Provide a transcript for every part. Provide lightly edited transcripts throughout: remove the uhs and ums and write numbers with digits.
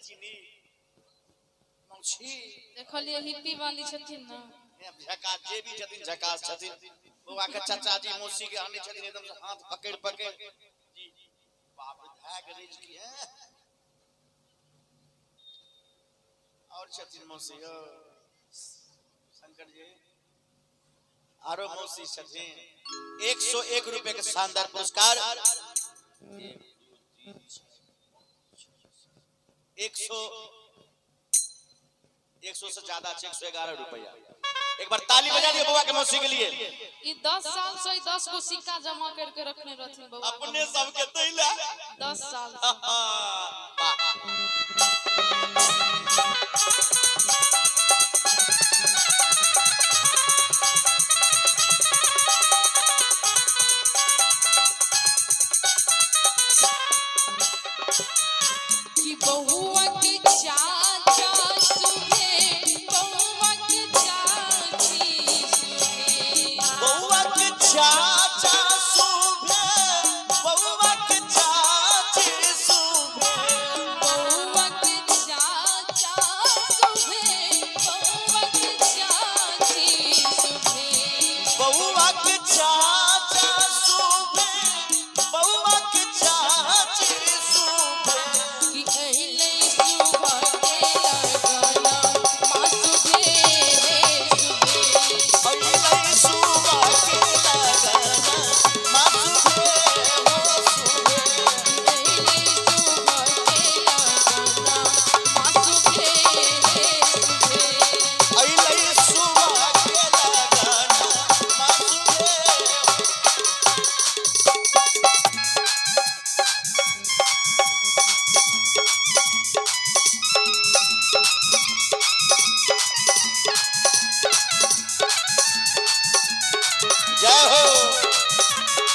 चीनी मौसी देखलिए हिप्पी वाली छथिन ना झकास जे भी छथिन झकास छथिन बउआ के चाचा जी मौसी के आने छथिन एकदम से हाथ पकड़ पकड़ जी बाप धाग रेज की है और छथिन मौसी शंकर जी आरो मौसी छथिन 101 रुपए के शानदार पुरस्कार 100 से ज्यादा 111 रुपया एक बार ताली बजा दिए बुआ के मौसी के लिए ई 10 साल से 10 गो सिक्का जमा करके रखने रहथिन बुआ अपने सबके दैला 10 साल कि बहुआ के चाचा सुहे बहुआ के चाची सुहे बउआ के चाचा सुबह बउआ के चाची सुबह बहुआ के चाचा सुहे बहुआ के चाची सुहे बउआ के चाचा सुबह बउआ के चाची सुबह कि अइले सुबह के लगना मासु दे सुबे अइलै सुबह के लगना मासुबे हो सुबह अइले सुबह के लगना मासु दे सुबे अइलै सुबह के लगना मासुबे जय हो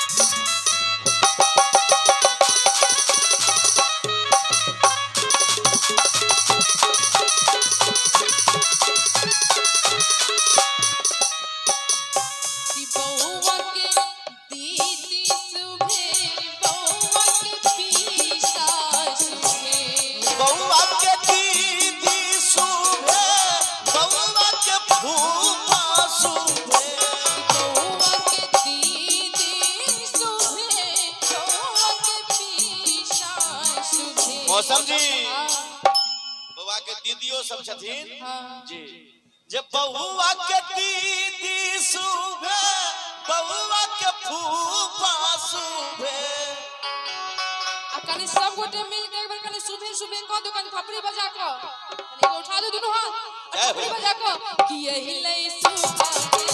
कि बहुआ के दीदी सुबे बहुआ के पीसा सुबे बउआ के दीदी सुबह बउआ के फूफा सुबह बहुआ के दीदी सुबे बहुआ के पीसा सुबे मौसम जी बउआ के दीदियों सब छथिन हाँ जी जब बउआ के दीदी सुबह बउआ के फूफा सुबह आ कनी सब गोटे मिल के एक बार कनी सुबह सुबह कह दो कनी थपड़ी बजा के कनी उठा दो दोनों हाथ जय हो। थपड़ी बजा के कि यही ले सुबह के